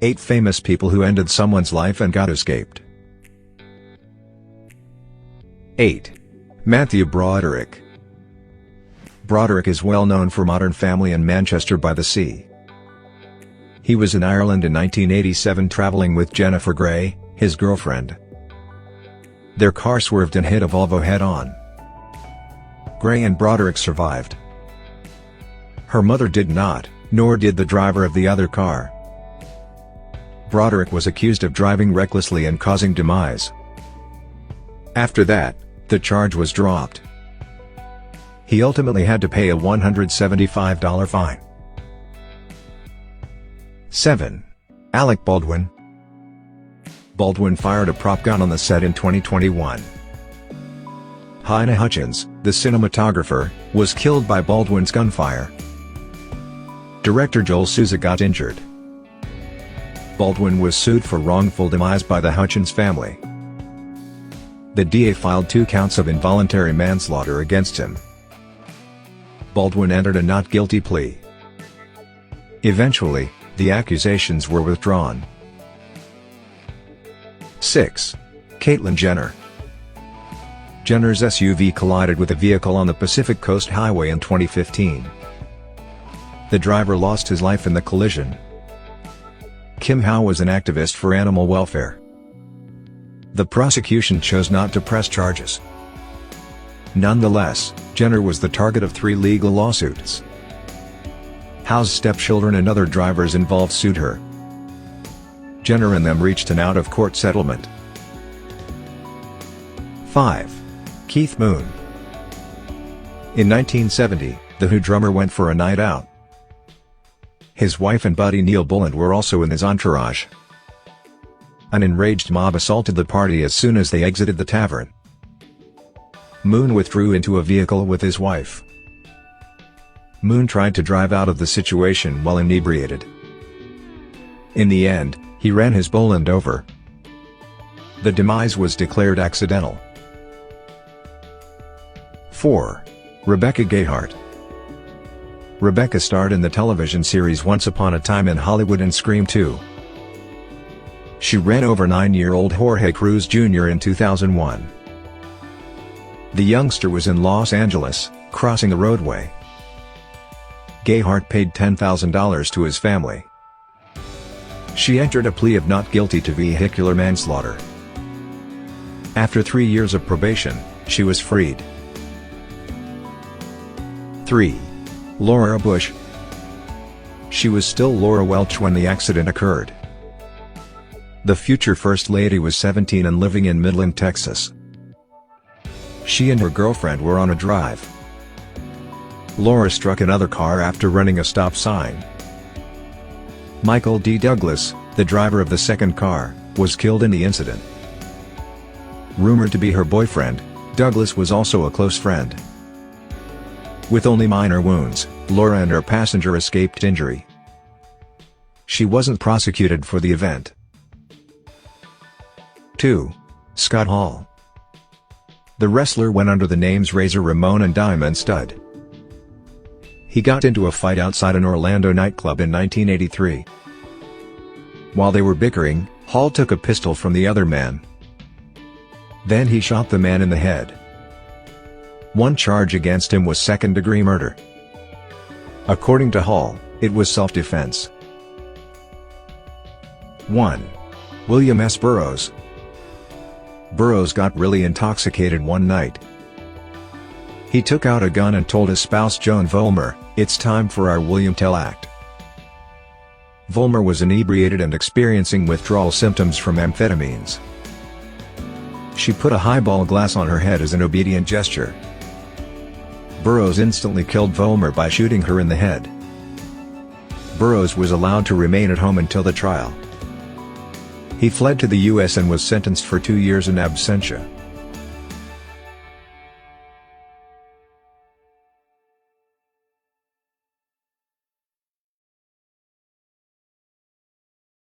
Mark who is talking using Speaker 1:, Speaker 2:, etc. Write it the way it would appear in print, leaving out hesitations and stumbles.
Speaker 1: 8 famous people who ended someone's life and got escaped. 8. Matthew Broderick. Broderick is well known for Modern Family and Manchester by the Sea. He was in Ireland in 1987 traveling with Jennifer Grey, his girlfriend. Their car swerved and hit a Volvo head-on. Grey and Broderick survived. Her mother did not, nor did the driver of the other car. Broderick was accused of driving recklessly and causing demise. After that, the charge was dropped. He ultimately had to pay a $175 fine. 7. Alec Baldwin. Baldwin fired a prop gun on the set in 2021. Haa Hutchins, the cinematographer, was killed by Baldwin's gunfire. Director Joel Souza got injured. Baldwin was sued for wrongful demise by the Hutchins family. The DA filed 2 counts of involuntary manslaughter against him. Baldwin entered a not guilty plea. Eventually, the accusations were withdrawn. 6. Caitlyn Jenner. Jenner's SUV collided with a vehicle on the Pacific Coast Highway in 2015. The driver lost his life in the collision. Kim Howe was an activist for animal welfare. The prosecution chose not to press charges. Nonetheless, Jenner was the target of 3 legal lawsuits. Howe's stepchildren and other drivers involved sued her. Jenner and them reached an out-of-court settlement. 5. Keith Moon. In 1970, the Who drummer went for a night out. His wife and buddy Neil Bullen were also in his entourage. An enraged mob assaulted the party as soon as they exited the tavern. Moon withdrew into a vehicle with his wife. Moon tried to drive out of the situation while inebriated. In the end, he ran his Boland over. The demise was declared accidental. 4. Rebecca Gayheart. Rebecca starred in the television series Once Upon a Time in Hollywood and Scream 2. She ran over 9-year-old Jorge Cruz Jr. in 2001. The youngster was in Los Angeles, crossing the roadway. Gayheart paid $10,000 to his family. She entered a plea of not guilty to vehicular manslaughter. After 3 years of probation, she was freed. 3. Laura Bush. She was still Laura Welch when the accident occurred. The future First Lady was 17 and living in Midland, Texas. She and her girlfriend were on a drive. Laura struck another car after running a stop sign. Michael D. Douglas, the driver of the second car, was killed in the incident. Rumored to be her boyfriend, Douglas was also a close friend. With only minor wounds, Laura and her passenger escaped injury. She wasn't prosecuted for the event. 2. Scott Hall. The wrestler went under the names Razor Ramon and Diamond Stud. He got into a fight outside an Orlando nightclub in 1983. While they were bickering, Hall took a pistol from the other man. Then he shot the man in the head. One charge against him was second-degree murder. According to Hall, it was self-defense. 1. William S. Burroughs. Burroughs got really intoxicated one night. He took out a gun and told his spouse Joan Vollmer, "It's time for our William Tell act." Vollmer was inebriated and experiencing withdrawal symptoms from amphetamines. She put a highball glass on her head as an obedient gesture. Burroughs instantly killed Vollmer by shooting her in the head. Burroughs was allowed to remain at home until the trial. He fled to the U.S. and was sentenced for 2 years in absentia.